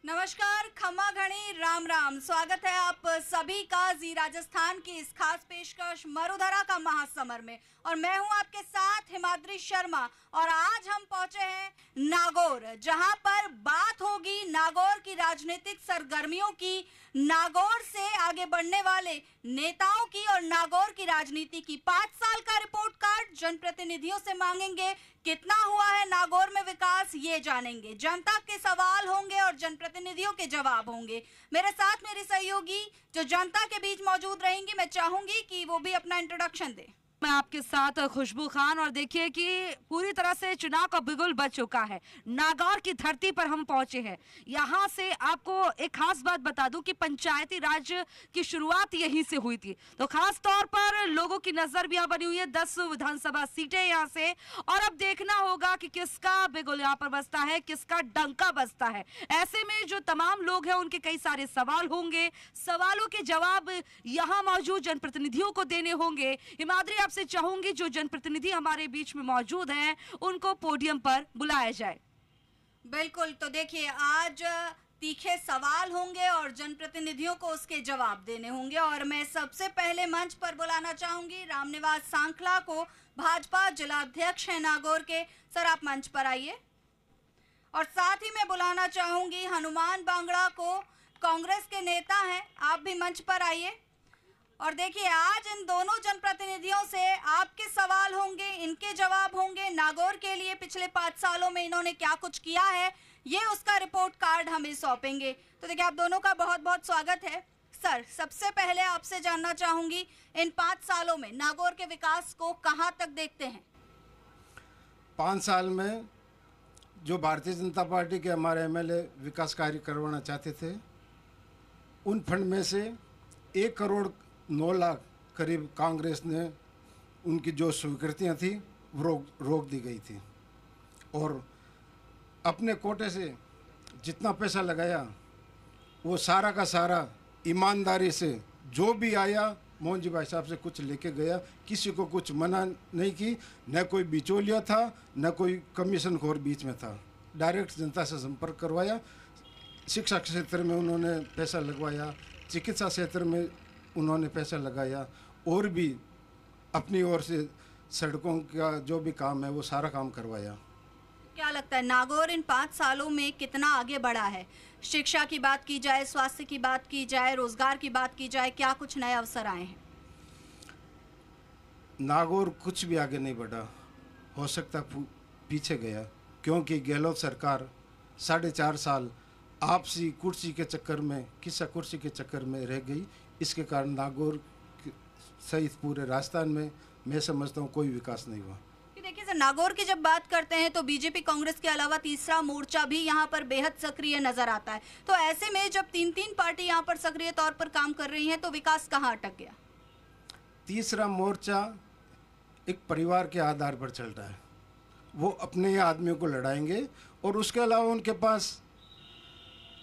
नमस्कार, खम्मा घणी, राम राम। स्वागत है आप सभी का जी राजस्थान की इस खास पेशकश मरुधरा का महासमर में। और मैं हूं आपके साथ हिमाद्री शर्मा। और आज हम पहुंचे हैं नागौर, जहां पर बात होगी नागौर की राजनीतिक सरगर्मियों की, नागौर से आगे बढ़ने वाले नेताओं की और नागौर की राजनीति की। 5 साल का रिपोर्ट कार्ड जनप्रतिनिधियों से मांगेंगे। कितना हुआ है नागौर में विकास, ये जानेंगे। जनता के सवाल होंगे और जनप्रतिनिधियों के जवाब होंगे। मेरे साथ मेरी सहयोगी जो जनता के बीच मौजूद रहेंगी, मैं चाहूंगी कि वो भी अपना इंट्रोडक्शन दे। मैं आपके साथ खुशबू खान। और देखिए कि पूरी तरह से चुनाव का बिगुल बज चुका है। नागौर की धरती पर हम पहुंचे हैं। यहाँ से आपको एक खास बात बता दूं कि पंचायती राज की शुरुआत यहीं से हुई थी, तो खास तौर पर लोगों की नजर भी यहाँ बनी हुई है। 10 विधानसभा सीटें यहाँ से, और अब देखना होगा कि किसका बिगुल यहाँ पर बजता है, किसका डंका बजता है। ऐसे में जो तमाम लोग हैं उनके कई सारे सवाल होंगे, सवालों के जवाब यहाँ मौजूद जनप्रतिनिधियों को देने होंगे। हिमाद्री, आपसे चाहूंगी जो जनप्रतिनिधि हमारे बीच में मौजूद हैं उनको पोडियम पर बुलाया जाए। बिल्कुल। तो देखिए, आज तीखे सवाल होंगे और जनप्रतिनिधियों को उसके जवाब देने होंगे। और मैं सबसे पहले मंच पर बुलाना चाहूंगी रामनिवास सांखला को, भाजपा जिलाध्यक्ष है नागौर के। सर, आप मंच पर आइए। और साथ ही मैं बुलाना चाहूंगी हनुमान बांगड़ा को, कांग्रेस के नेता हैं, आप भी मंच पर आइए। और देखिए, आज इन दोनों जनप्रतिनिधियों से आपके सवाल होंगे, इनके जवाब होंगे। नागौर के लिए पिछले 5 सालों में इन्होंने क्या कुछ किया है, ये उसका रिपोर्ट कार्ड हमें सौंपेंगे। तो देखिए, आप दोनों का बहुत बहुत स्वागत है। सर, सबसे पहले आपसे जानना चाहूंगी, इन 5 सालों में नागौर के विकास को कहां तक देखते हैं? 5 साल में जो भारतीय जनता पार्टी के हमारे एमएलए विकास कार्य करवाना चाहते थे, उन फंड में से 1 करोड़ 9 लाख करीब कांग्रेस ने उनकी जो स्वीकृतियाँ थी वो रोक दी गई थी। और अपने कोटे से जितना पैसा लगाया वो सारा का सारा ईमानदारी से जो भी आया मोहन जी भाई साहब से कुछ लेके गया। किसी को कुछ मना नहीं की, न कोई बिचौलिया था, न कोई कमीशन खोर बीच में था। डायरेक्ट जनता से संपर्क करवाया। शिक्षा क्षेत्र में उन्होंने पैसा लगवाया, चिकित्सा क्षेत्र में उन्होंने पैसा लगाया, और भी अपनी ओर से सड़कों का जो भी काम है वो सारा काम करवाया। क्या लगता है नागौर इन 5 सालों में कितना आगे बढ़ा है? शिक्षा की बात की जाए, स्वास्थ्य की बात की जाए, रोजगार की बात की जाए, क्या कुछ नए अवसर आए हैं? नागौर कुछ भी आगे नहीं बढ़ा, हो सकता पीछे गया, क्योंकि गहलोत सरकार 4.5 साल आपसी कुर्सी के चक्कर में, किस्सा कुर्सी के चक्कर में रह गई। इसके कारण नागौर सहित पूरे राजस्थान में मैं समझता हूँ कोई विकास नहीं हुआ। देखिए सर, नागौर की जब बात करते हैं तो बीजेपी कांग्रेस के अलावा तीसरा मोर्चा भी यहाँ पर बेहद सक्रिय नजर आता है। तो ऐसे में जब 3 पार्टी यहाँ पर सक्रिय तौर पर काम कर रही हैं तो विकास कहाँ अटक गया? तीसरा मोर्चा एक परिवार के आधार पर चल रहा है। वो अपने आदमियों को लड़ाएंगे और उसके अलावा उनके पास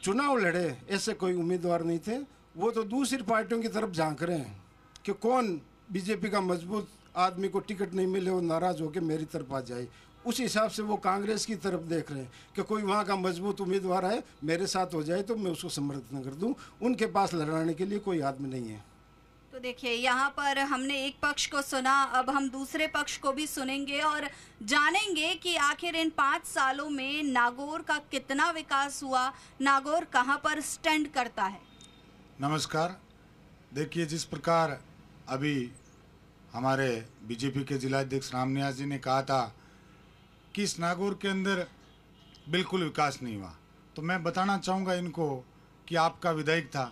चुनाव लड़े ऐसे कोई उम्मीदवार नहीं थे। वो तो दूसरी पार्टियों की तरफ झांक रहे हैं कि कौन बीजेपी का मजबूत आदमी को टिकट नहीं मिले और नाराज होकर मेरी तरफ आ जाए। उस हिसाब से वो कांग्रेस की तरफ देख रहे हैं कि कोई वहाँ का मजबूत उम्मीदवार है, मेरे साथ हो जाए तो मैं उसको समर्थन कर दूं। उनके पास लड़ाने के लिए कोई आदमी नहीं है। तो देखिए, यहाँ पर हमने एक पक्ष को सुना, अब हम दूसरे पक्ष को भी सुनेंगे और जानेंगे कि आखिर इन 5 सालों में नागौर का कितना विकास हुआ, नागौर कहाँ पर स्टैंड करता है। नमस्कार। देखिए, जिस प्रकार अभी हमारे बीजेपी के जिलाध्यक्ष रामनिवास जी ने कहा था कि इस नागौर के अंदर बिल्कुल विकास नहीं हुआ, तो मैं बताना चाहूँगा इनको कि आपका विधायक था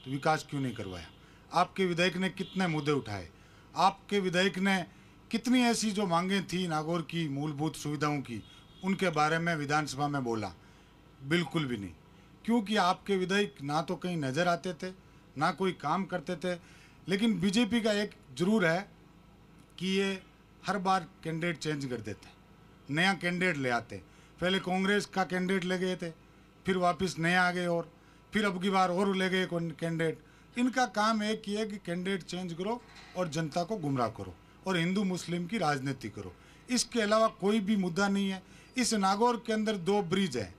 तो विकास क्यों नहीं करवाया? आपके विधायक ने कितने मुद्दे उठाए? आपके विधायक ने कितनी ऐसी जो मांगें थी नागौर की मूलभूत सुविधाओं की, उनके बारे में विधानसभा में बोला? बिल्कुल भी नहीं। क्योंकि आपके विधायक ना तो कहीं नज़र आते थे, ना कोई काम करते थे। लेकिन बीजेपी का एक जरूर है कि ये हर बार कैंडिडेट चेंज कर देते, नया कैंडिडेट ले आते। पहले कांग्रेस का कैंडिडेट ले गए थे, फिर वापस नया आ गए, और फिर अब की बार और ले गए कैंडिडेट। इनका काम एक ही है कि कैंडिडेट चेंज करो और जनता को गुमराह करो और हिंदू मुस्लिम की राजनीति करो। इसके अलावा कोई भी मुद्दा नहीं है। इस नागौर के अंदर 2 ब्रिज हैं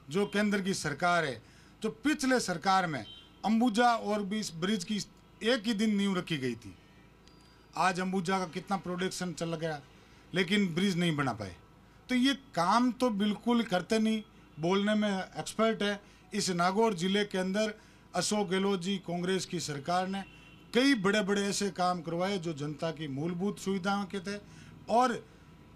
जो केंद्र की सरकार है जो पिछले सरकार में अंबुजा और भी इस ब्रिज की एक ही दिन नींव रखी गई थी। आज अंबुजा का कितना प्रोडक्शन चल गया, लेकिन ब्रिज नहीं बना पाए। तो ये काम तो बिल्कुल करते नहीं, बोलने में एक्सपर्ट है। इस नागौर जिले के अंदर अशोक गहलोत जी कांग्रेस की सरकार ने कई बड़े बड़े ऐसे काम करवाए जो जनता की मूलभूत सुविधाओं के थे, और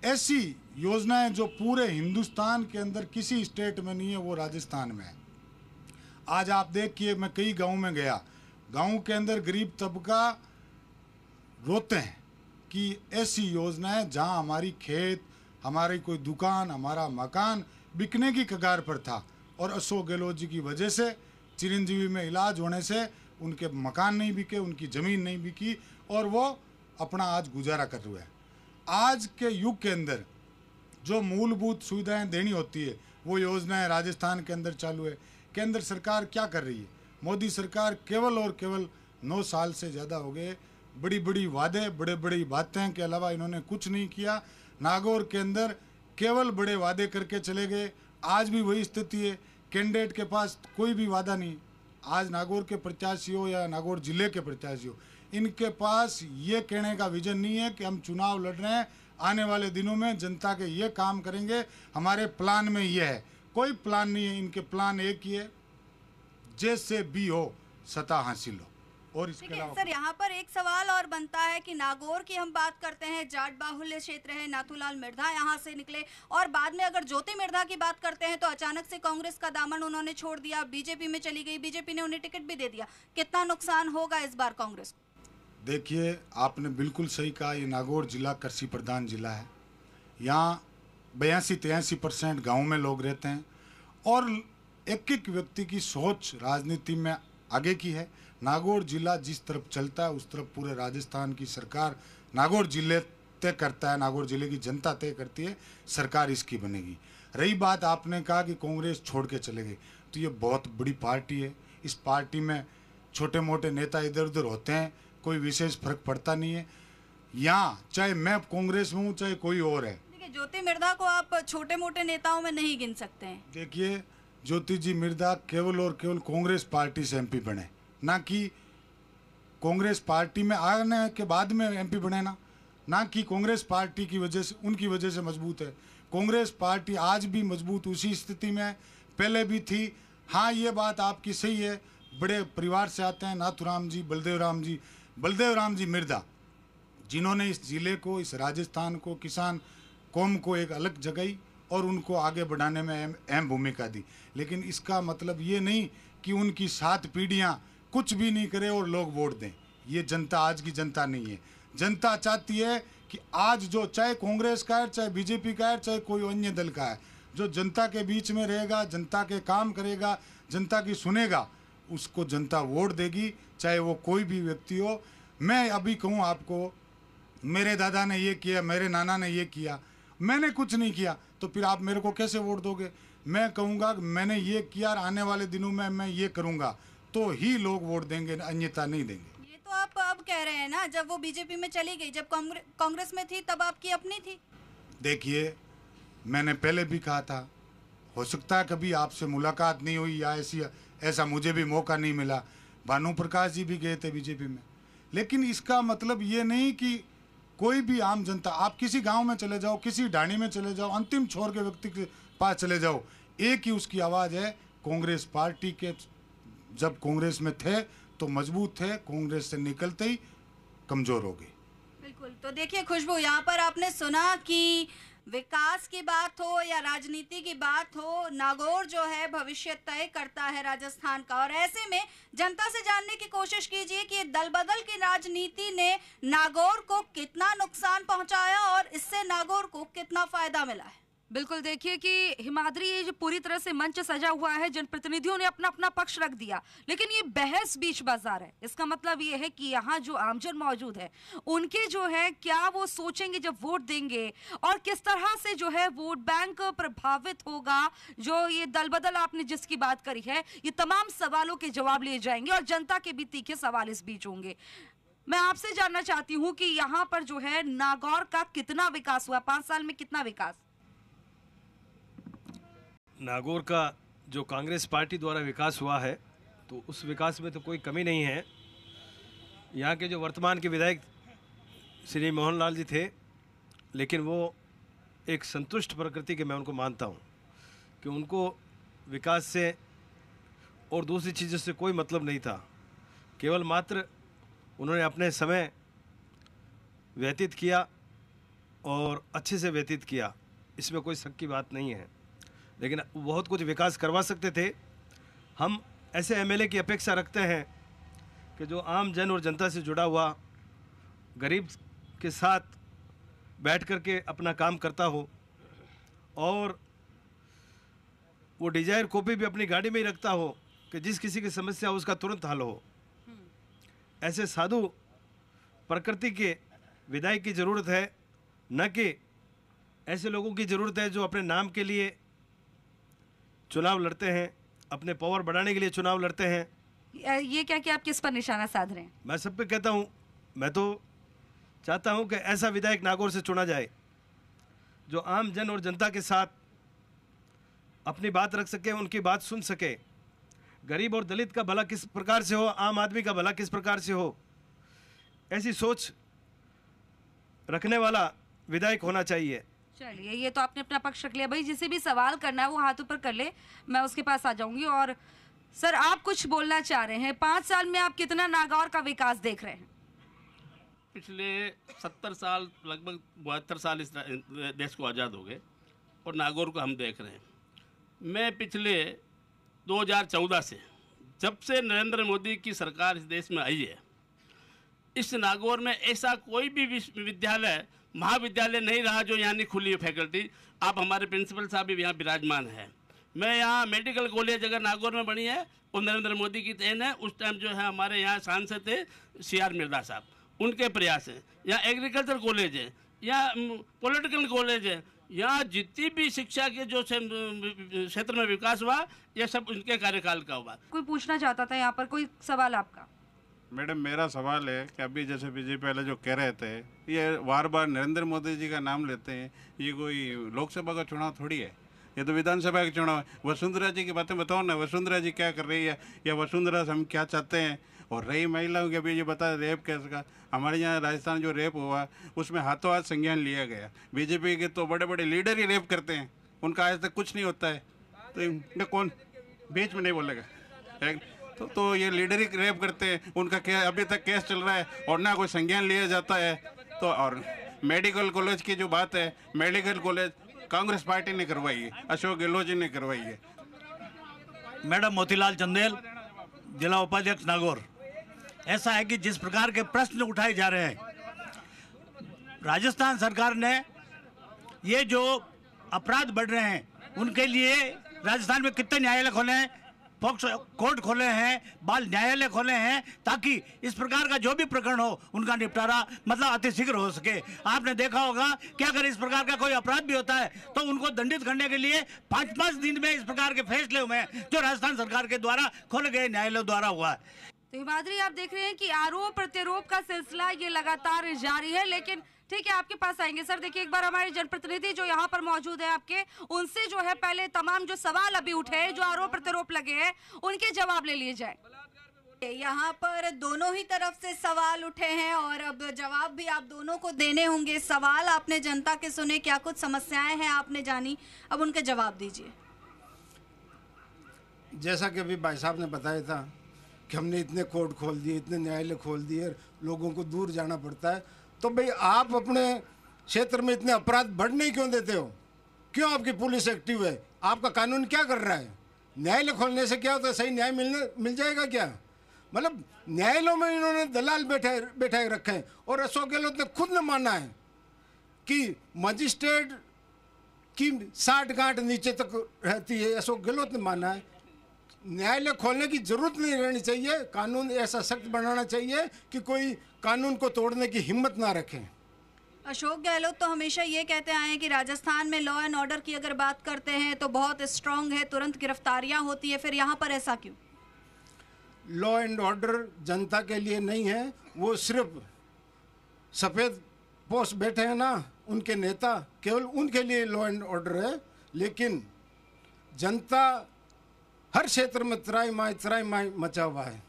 ऐसी योजनाएं जो पूरे हिंदुस्तान के अंदर किसी स्टेट में नहीं है, वो राजस्थान में है। आज आप देखिए, मैं कई गांव में गया, गांव के अंदर गरीब तबका रोते हैं कि ऐसी योजनाएं जहां हमारी खेत, हमारी कोई दुकान, हमारा मकान बिकने की कगार पर था, और अशोक गहलोत जी की वजह से चिरंजीवी में इलाज होने से उनके मकान नहीं बिके, उनकी ज़मीन नहीं बिकी, और वो अपना आज गुजारा कर रहे हैं। आज के युग के अंदर जो मूलभूत सुविधाएं देनी होती है, वो योजनाएं राजस्थान के अंदर चालू है। केंद्र सरकार क्या कर रही है? मोदी सरकार केवल और केवल 9 साल से ज़्यादा हो गए, बड़ी बड़ी वादे, बड़े बड़ी बातें के अलावा इन्होंने कुछ नहीं किया। नागौर के अंदर केवल बड़े वादे करके चले गए। आज भी वही स्थिति है, कैंडिडेट के पास कोई भी वादा नहीं। आज नागौर के प्रत्याशी हो या नागौर जिले के प्रत्याशी हो, इनके पास ये कहने का विजन नहीं है कि हम चुनाव लड़ रहे हैं, आने वाले दिनों में जनता के ये काम करेंगे, हमारे प्लान में ये है। कोई प्लान नहीं है, इनके प्लान एक ही है, जैसे भी हो सत्ता हासिल हो। और इसके अलावा सर, यहाँ पर एक सवाल और बनता है कि नागौर की हम बात करते हैं, जाट बाहुल्य क्षेत्र है, नाथूलाल मिर्धा यहाँ से निकले, और बाद में अगर ज्योति मिर्धा की बात करते हैं तो अचानक से कांग्रेस का दामन उन्होंने छोड़ दिया, बीजेपी में चली गई, बीजेपी ने उन्हें टिकट भी दे दिया। कितना नुकसान होगा इस बार कांग्रेस को? देखिए, आपने बिल्कुल सही कहा, ये नागौर जिला कृषि प्रधान जिला है। यहाँ 82-83% गाँव में लोग रहते हैं, और एक एक व्यक्ति की सोच राजनीति में आगे की है। नागौर जिला जिस तरफ चलता है उस तरफ पूरे राजस्थान की सरकार नागौर जिले तय करता है, नागौर जिले की जनता तय करती है, सरकार इसकी बनेगी। रही बात, आपने कहा कि कांग्रेस छोड़ के चले गए, तो ये बहुत बड़ी पार्टी है। इस पार्टी में छोटे मोटे नेता इधर उधर होते हैं, कोई विशेष फर्क पड़ता नहीं है। यहाँ चाहे मैं कांग्रेस में हूँ, चाहे कोई और है। देखिए, ज्योति मिर्धा को आप छोटे मोटे नेताओं में नहीं गिन सकते हैं। देखिए, ज्योति जी मिर्धा केवल और केवल कांग्रेस पार्टी से एमपी बने, ना कि कांग्रेस पार्टी में आने के बाद में एमपी बने, ना कि कांग्रेस पार्टी की वजह से, उनकी वजह से मजबूत है। कांग्रेस पार्टी आज भी मजबूत उसी स्थिति में पहले भी थी। हाँ, ये बात आपकी सही है, बड़े परिवार से आते हैं, नाथूराम जी, बलदेव राम जी मिर्धा, जिन्होंने इस जिले को, इस राजस्थान को, किसान कौम को एक अलग जगह और उनको आगे बढ़ाने में अहम भूमिका दी। लेकिन इसका मतलब ये नहीं कि उनकी 7 पीढ़ियां कुछ भी नहीं करे और लोग वोट दें। ये जनता आज की जनता नहीं है। जनता चाहती है कि आज जो, चाहे कांग्रेस का है, चाहे बीजेपी का है, चाहे कोई अन्य दल का है, जो जनता के बीच में रहेगा, जनता के काम करेगा, जनता की सुनेगा, उसको जनता वोट देगी, चाहे वो कोई भी व्यक्ति हो। मैं अभी कहूँ आपको, मेरे दादा ने ये किया, मेरे नाना ने ये किया, मैंने कुछ नहीं किया, तो फिर आप मेरे को कैसे वोट दोगे? मैं कहूँगा कि मैंने ये किया और आने वाले दिनों में मैं ये करूँगा, तो ही लोग वोट देंगे, अन्यथा नहीं देंगे। ये तो आप अब कह रहे हैं ना, जब वो बीजेपी में चली गई, जब कांग्रेस में थी तब आपकी अपनी थी। देखिए, मैंने पहले भी कहा था, हो सकता है कभी आपसे मुलाकात नहीं हुई या ऐसा मुझे भी मौका नहीं मिला। भानु प्रकाश जी भी गए थे बीजेपी में, लेकिन इसका मतलब ये नहीं कि कोई भी आम जनता, आप किसी गांव में चले जाओ, किसी ढाणी में चले जाओ, अंतिम छोर के व्यक्ति के पास चले जाओ, एक ही उसकी आवाज़ है, कांग्रेस पार्टी के। जब कांग्रेस में थे तो मजबूत थे, कांग्रेस से निकलते ही कमज़ोर हो गए। बिल्कुल। तो देखिए खुशबू, यहाँ पर आपने सुना कि विकास की बात हो या राजनीति की बात हो, नागौर जो है भविष्य तय करता है राजस्थान का। और ऐसे में जनता से जानने की कोशिश कीजिए कि दल बदल की राजनीति ने नागौर को कितना नुकसान पहुंचाया और इससे नागौर को कितना फायदा मिला है। बिल्कुल, देखिए कि हिमाद्री, ये जो पूरी तरह से मंच सजा हुआ है, जनप्रतिनिधियों ने अपना अपना पक्ष रख दिया, लेकिन ये बहस बीच बाजार है। इसका मतलब ये है कि यहाँ जो आमजन मौजूद है, उनके जो है क्या वो सोचेंगे जब वोट देंगे, और किस तरह से जो है वोट बैंक प्रभावित होगा। जो ये दल बदल आपने जिसकी बात करी है, ये तमाम सवालों के जवाब लिए जाएंगे और जनता के भी तीखे सवाल इस बीच होंगे। मैं आपसे जानना चाहती हूँ कि यहाँ पर जो है नागौर का कितना विकास हुआ, 5 साल में कितना विकास? नागौर का जो कांग्रेस पार्टी द्वारा विकास हुआ है तो उस विकास में तो कोई कमी नहीं है। यहाँ के जो वर्तमान के विधायक श्री मोहनलाल जी थे, लेकिन वो एक संतुष्ट प्रकृति के मैं उनको मानता हूँ कि उनको विकास से और दूसरी चीज़ों से कोई मतलब नहीं था। केवल मात्र उन्होंने अपने समय व्यतीत किया और अच्छे से व्यतीत किया, इसमें कोई शक की बात नहीं है। लेकिन बहुत कुछ विकास करवा सकते थे। हम ऐसे एमएलए की अपेक्षा रखते हैं कि जो आम जन और जनता से जुड़ा हुआ, गरीब के साथ बैठ कर के अपना काम करता हो और वो डिजायर कॉपी भी अपनी गाड़ी में ही रखता हो कि जिस किसी की समस्या हो उसका तुरंत हल हो। ऐसे साधु प्रकृति के विधायक की ज़रूरत है, न कि ऐसे लोगों की ज़रूरत है जो अपने नाम के लिए चुनाव लड़ते हैं, अपने पावर बढ़ाने के लिए चुनाव लड़ते हैं। ये क्या कि आप किस पर निशाना साध रहे हैं? मैं सब पे कहता हूँ, मैं तो चाहता हूँ कि ऐसा विधायक नागौर से चुना जाए जो आम जन और जनता के साथ अपनी बात रख सके, उनकी बात सुन सके। गरीब और दलित का भला किस प्रकार से हो, आम आदमी का भला किस प्रकार से हो, ऐसी सोच रखने वाला विधायक होना चाहिए। चलिए, ये तो आपने अपना पक्ष रख लिया। भाई, जिसे भी सवाल करना है वो हाथ ऊपर कर ले, मैं उसके पास आ जाऊंगी। और सर, आप कुछ बोलना चाह रहे हैं। 5 साल में आप कितना नागौर का विकास देख रहे हैं? पिछले 70 साल, लगभग 72 साल इस देश को आज़ाद हो गए और नागौर को हम देख रहे हैं। मैं पिछले 2014 से, जब से नरेंद्र मोदी की सरकार इस देश में आई है, इस नागौर में ऐसा कोई भी विश्वविद्यालय, महाविद्यालय नहीं रहा जो यहाँ नहीं खुली है फैकल्टी। आप हमारे प्रिंसिपल साहब भी यहाँ विराजमान हैं। मैं यहाँ मेडिकल कॉलेज अगर नागौर में बनी है वो नरेंद्र मोदी की देन है। उस टाइम जो है हमारे यहाँ सांसद थे CR मिर्जा साहब, उनके प्रयास हैं। यहाँ एग्रीकल्चर कॉलेज है, यहाँ पॉलिटिकल कॉलेज है, यहाँ जितनी भी शिक्षा के जो क्षेत्र में विकास हुआ यह सब उनके कार्यकाल का हुआ। कोई पूछना चाहता था यहाँ पर, कोई सवाल आपका? मैडम, मेरा सवाल है कि अभी जैसे बीजेपी वाले जो कह रहे थे, ये बार बार नरेंद्र मोदी जी का नाम लेते हैं, ये कोई लोकसभा का चुनाव थोड़ी है, ये तो विधानसभा का चुनाव है। वसुंधरा जी की बातें बताओ ना, वसुंधरा जी क्या कर रही है या वसुंधरा से हम क्या चाहते हैं। और रही महिलाओं के, अभी ये बता रेप केस का, हमारे यहाँ राजस्थान जो रेप हुआ उसमें हाथों हाथ संज्ञान लिया गया। बीजेपी के तो बड़े बड़े लीडर ही रेप करते हैं, उनका आज तक कुछ नहीं होता है। तो इनका कौन बीच में नहीं बोलेगा? तो ये लीडर ही रेप करते हैं, उनका क्या अभी तक केस चल रहा है और ना कोई संज्ञान लिया जाता है। तो और मेडिकल कॉलेज की जो बात है, मेडिकल कॉलेज कांग्रेस पार्टी ने करवाई है, अशोक गहलोत जी ने करवाई है। मैडम मोतीलाल चंदेल, जिला उपाध्यक्ष नागौर। ऐसा है कि जिस प्रकार के प्रश्न उठाए जा रहे हैं, राजस्थान सरकार ने ये जो अपराध बढ़ रहे हैं उनके लिए राजस्थान में कितने न्यायालय खोले हैं, पॉक्सो कोर्ट खोले हैं, बाल न्यायालय खोले हैं, ताकि इस प्रकार का जो भी प्रकरण हो उनका निपटारा मतलब अतिशीघ्र हो सके। आपने देखा होगा कि अगर इस प्रकार का कोई अपराध भी होता है तो उनको दंडित करने के लिए 5-5 दिन में इस प्रकार के फैसले हुए हैं जो राजस्थान सरकार के द्वारा खोले गए न्यायालयों द्वारा हुआ है। तो हिमाद्री, आप देख रहे हैं कि आरोप प्रत्यारोप का सिलसिला ये लगातार जारी है। लेकिन ठीक है, आपके पास आएंगे सर। देखिए, एक बार हमारे जनप्रतिनिधि जो यहाँ पर मौजूद है आपके, उनसे जो है पहले तमाम जो सवाल अभी उठे हैं, जो आरोप प्रत्यारोप लगे हैं, उनके जवाब ले लिए जाए। यहाँ पर दोनों ही तरफ से सवाल उठे हैं और अब जवाब भी आप दोनों को देने होंगे। सवाल आपने जनता के सुने, क्या कुछ समस्याएं हैं आपने जानी, अब उनके जवाब दीजिए। जैसा कि अभी भाई साहब ने बताया था कि हमने इतने कोर्ट खोल दिए, इतने न्यायालय खोल दिए, लोगों को दूर जाना पड़ता है, तो भाई आप अपने क्षेत्र में इतने अपराध बढ़ने ही क्यों देते हो? क्यों आपकी पुलिस एक्टिव है? आपका कानून क्या कर रहा है? न्यायालय खोलने से क्या होता है? सही न्याय मिल जाएगा क्या? मतलब न्यायालयों में इन्होंने दलाल बैठाए रखे हैं। और अशोक गहलोत ने खुद ने माना है कि मजिस्ट्रेट की 60 गांठ नीचे तक रहती है। अशोक गहलोत ने माना है न्यायालय खोलने की जरूरत नहीं रहनी चाहिए, कानून ऐसा सख्त बनाना चाहिए कि कोई कानून को तोड़ने की हिम्मत ना रखें। अशोक गहलोत तो हमेशा ये कहते आए हैं कि राजस्थान में लॉ एंड ऑर्डर की अगर बात करते हैं तो बहुत स्ट्रांग है, तुरंत गिरफ्तारियां होती है, फिर यहाँ पर ऐसा क्यों? लॉ एंड ऑर्डर जनता के लिए नहीं है, वो सिर्फ सफ़ेद पोस्ट बैठे हैं ना उनके नेता, केवल उनके लिए लॉ एंड ऑर्डर है। लेकिन जनता हर क्षेत्र में त्राई माई मचा हुआ है।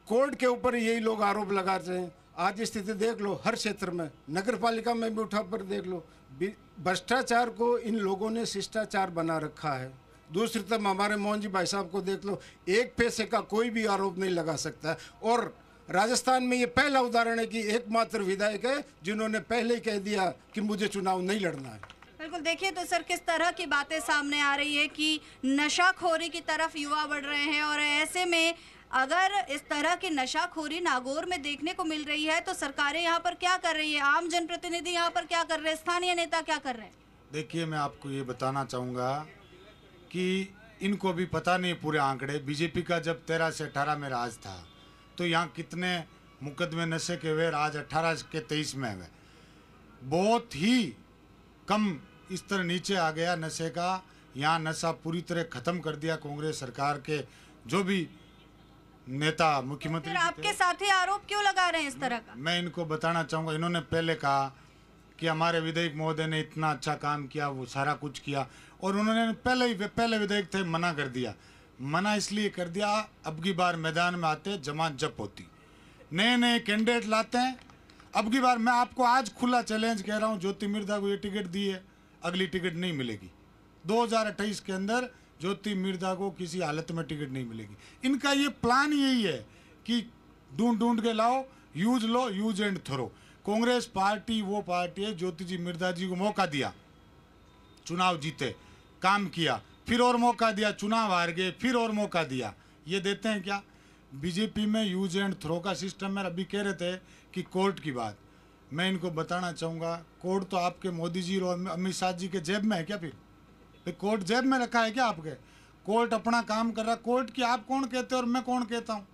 कोर्ट के ऊपर यही लोग आरोप लगा रहे हैं। आज स्थिति देख लो, हर क्षेत्र में, नगर पालिका में भी उठा पर देख लो, भ्रष्टाचार को इन लोगों ने शिष्टाचार बना रखा है। दूसरी तरफ हमारे मोहन जी भाई साहब को देख लो, एक पैसे का कोई भी आरोप नहीं लगा सकता है। और राजस्थान में ये पहला उदाहरण है कि एकमात्र विधायक है जिन्होंने पहले ही कह दिया कि मुझे चुनाव नहीं लड़ना है। बिल्कुल, देखिए तो सर किस तरह की बातें सामने आ रही है कि नशाखोरी की तरफ युवा बढ़ रहे हैं, और ऐसे में अगर इस तरह की नशाखोरी नागौर में देखने को मिल रही है तो सरकारें यहाँ पर क्या कर रही है, आम जनप्रतिनिधि यहाँ पर क्या कर रहे हैं, स्थानीय नेता क्या कर रहे हैं? देखिए, मैं आपको ये बताना चाहूँगा कि इनको भी पता नहीं पूरे आंकड़े। बीजेपी का जब 13 से 18 में राज था तो यहाँ कितने मुकदमे नशे के हुए, आज 18 के 23 में हुए। बहुत ही कम स्तर नीचे आ गया नशे का। यहाँ नशा पूरी तरह खत्म कर दिया कांग्रेस सरकार के जो भी नेता मुख्यमंत्री। आपके साथी आरोप क्यों लगा रहे हैं इस तरह का? मैं इनको बताना चाहूँगा, इन्होंने पहले कहा कि हमारे विधायक महोदय ने इतना अच्छा काम किया, वो सारा कुछ किया, और उन्होंने पहले विधायक थे मना कर दिया। मना इसलिए कर दिया, अब की बार मैदान में आते जमात जब होती, नए नए कैंडिडेट लाते हैं। अब की बार मैं आपको आज खुला चैलेंज कह रहा हूँ, ज्योति मिर्धा को ये टिकट दी है, अगली टिकट नहीं मिलेगी। 2028 के अंदर ज्योति मिर्धा को किसी हालत में टिकट नहीं मिलेगी। इनका ये प्लान यही है कि ढूंढ के लाओ, use and throw. Congress party वो पार्टी है, ज्योति जी मिर्धा जी को मौका दिया, चुनाव जीते, काम किया, फिर और मौका दिया, चुनाव हार गए, फिर और मौका दिया। ये देते हैं क्या? बीजेपी में यूज एंड थ्रो का सिस्टम है। अभी कह रहे थे कि कोर्ट की बात, मैं इनको बताना चाहूँगा, कोर्ट तो आपके मोदी जी और अमित शाह जी के जेब में है क्या? फिर कोर्ट जेब में रखा है क्या आपके? कोर्ट अपना काम कर रहा है। कोर्ट की आप कौन कहते हैं और मैं कौन कहता हूँ?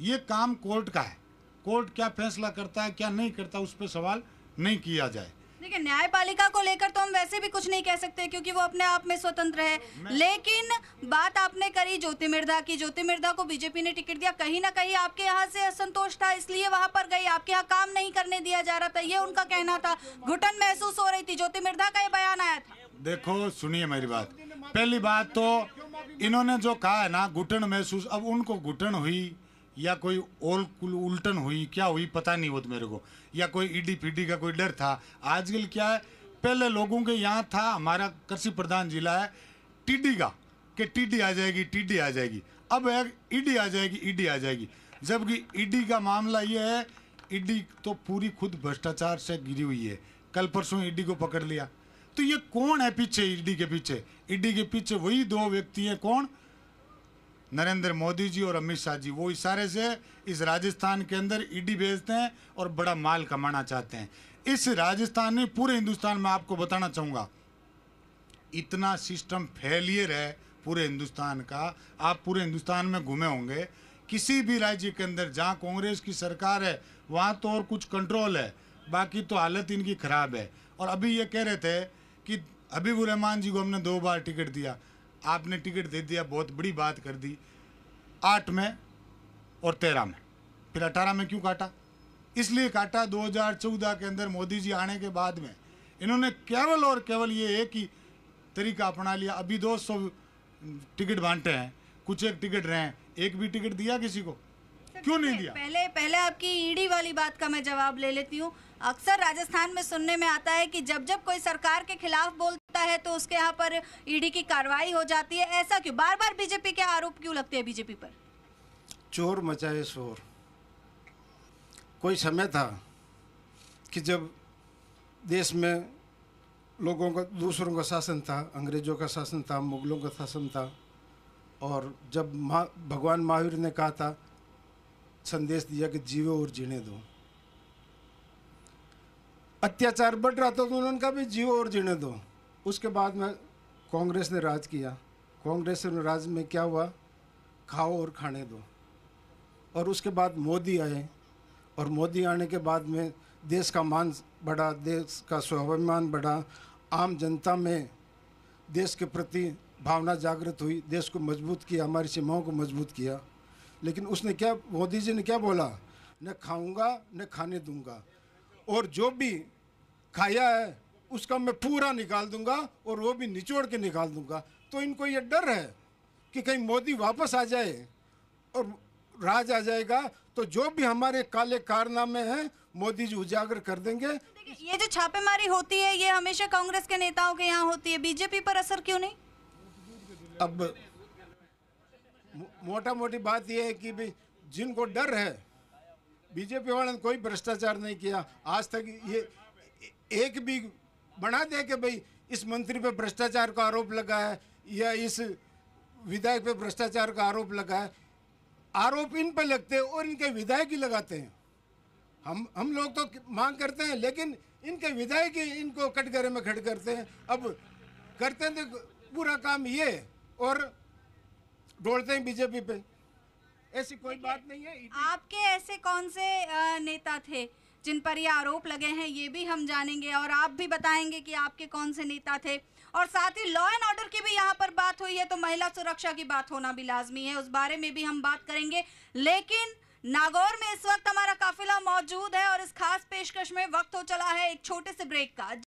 ये काम कोर्ट का है। कोर्ट क्या फैसला करता है क्या नहीं करता, उस पर सवाल नहीं किया जाए। देखिए, न्यायपालिका को लेकर तो हम वैसे भी कुछ नहीं कह सकते क्योंकि वो अपने आप में स्वतंत्र है। लेकिन बात आपने करी ज्योति मिर्धा की, ज्योति मिर्धा को बीजेपी ने टिकट दिया, कहीं ना कहीं आपके यहाँ से असंतोष था, इसलिए वहां पर गई, आपके यहाँ काम नहीं करने दिया जा रहा था, ये उनका कहना था, घुटन महसूस हो रही थी। ज्योति मिर्धा का ये बयान आया था। देखो, सुनिए मेरी बात। पहली बात तो इन्होंने जो कहा है ना, घुटन महसूस, अब उनको घुटन हुई या कोई और उल्टन हुई, क्या हुई पता नहीं, वो तो मेरे को, या कोई ईडी पीडी का कोई डर था। आजकल क्या है, पहले लोगों के यहाँ था, हमारा कृषि प्रधान जिला है, टीडी का, कि टीडी आ जाएगी, टीडी आ जाएगी। अब है ईडी आ जाएगी, ईडी आ जाएगी। जबकि ईडी का मामला ये है, ईडी तो पूरी खुद भ्रष्टाचार से गिरी हुई है। कल परसों ईडी को पकड़ लिया। तो ये कौन है पीछे? ईडी के पीछे, ईडी के पीछे वही दो व्यक्ति हैं। कौन? नरेंद्र मोदी जी और अमित शाह जी। वो इशारे से इस राजस्थान के अंदर ईडी भेजते हैं और बड़ा माल कमाना चाहते हैं। इस राजस्थान में, पूरे हिंदुस्तान में आपको बताना चाहूँगा, इतना सिस्टम फेलियर है पूरे हिंदुस्तान का। आप पूरे हिंदुस्तान में घूमे होंगे, किसी भी राज्य के अंदर जहाँ कांग्रेस की सरकार है वहाँ तो और कुछ कंट्रोल है, बाकी तो हालत इनकी खराब है। और अभी ये कह रहे थे कि हबीबुर रहमान जी को हमने 2 बार टिकट दिया। आपने टिकट दे दिया, बहुत बड़ी बात कर दी, 8 में और 13 में, फिर 18 में क्यों काटा? इसलिए काटा 2014 के अंदर मोदी जी आने के बाद में इन्होंने केवल और केवल ये एक ही तरीका अपना लिया। अभी 200 टिकट बांटे हैं, कुछ एक टिकट रहे हैं, एक भी टिकट दिया किसी को? क्यों नहीं दिया? पहले आपकी ईडी वाली बात का मैं जवाब ले लेती हूँ। अक्सर राजस्थान में सुनने में आता है कि जब जब कोई सरकार के खिलाफ बोलता है तो उसके यहाँ पर ईडी की कार्रवाई हो जाती है। ऐसा क्यों? बार बार बीजेपी के आरोप क्यों लगते हैं बीजेपी पर? चोर मचाए शोर। कोई समय था कि जब देश में लोगों का, दूसरों का शासन था, अंग्रेजों का शासन था, मुगलों का शासन था, और जब भगवान महावीर ने कहा था, संदेश दिया कि जीवो और जीने दो, अत्याचार बढ़ रहा था तो उन्होंने कहा भी जियो और जीने दो। उसके बाद में कांग्रेस ने राज किया। कांग्रेस ने राज में क्या हुआ? खाओ और खाने दो। और उसके बाद मोदी आए, और मोदी आने के बाद में देश का मान बढ़ा, देश का स्वाभिमान बढ़ा, आम जनता में देश के प्रति भावना जागृत हुई, देश को मजबूत किया, हमारी सीमाओं को मजबूत किया। लेकिन उसने क्या, मोदी जी ने क्या बोला? न खाऊंगा न खाने दूंगा, और जो भी खाया है उसका मैं पूरा निकाल दूंगा, और वो भी निचोड़ के निकाल दूंगा। तो इनको ये डर है कि कहीं मोदी वापस आ जाए और राज आ जाएगा तो जो भी हमारे काले कारनामे हैं मोदी जी उजागर कर देंगे। ये जो छापेमारी होती है ये हमेशा कांग्रेस के नेताओं के यहाँ होती है, बीजेपी पर असर क्यों नहीं? अब मोटा मोटी बात यह है कि भाई जिनको डर है, बीजेपी वालों ने कोई भ्रष्टाचार नहीं किया आज तक। ये एक भी बना दे कि भाई इस मंत्री पे भ्रष्टाचार का आरोप लगा है या इस विधायक पे भ्रष्टाचार का आरोप लगा है, आरोप इन पे लगते हैं और इनके विधायक ही लगाते हैं। हम लोग तो मांग करते हैं लेकिन इनके विधायक ही इनको कटघरे में खड़े करते हैं। अब करते हैं तो पूरा काम ये और डोलते हैं बीजेपी पे, ऐसी कोई बात नहीं है। आपके ऐसे कौन से नेता थे जिन पर ये आरोप लगे हैं ये भी हम जानेंगे और आप भी बताएंगे कि आपके कौन से नेता थे। और साथ ही लॉ एंड ऑर्डर की भी यहाँ पर बात हुई है तो महिला सुरक्षा की बात होना भी लाजमी है, उस बारे में भी हम बात करेंगे। लेकिन नागौर में इस वक्त हमारा काफिला मौजूद है और इस खास पेशकश में वक्त हो चला है एक छोटे से ब्रेक का।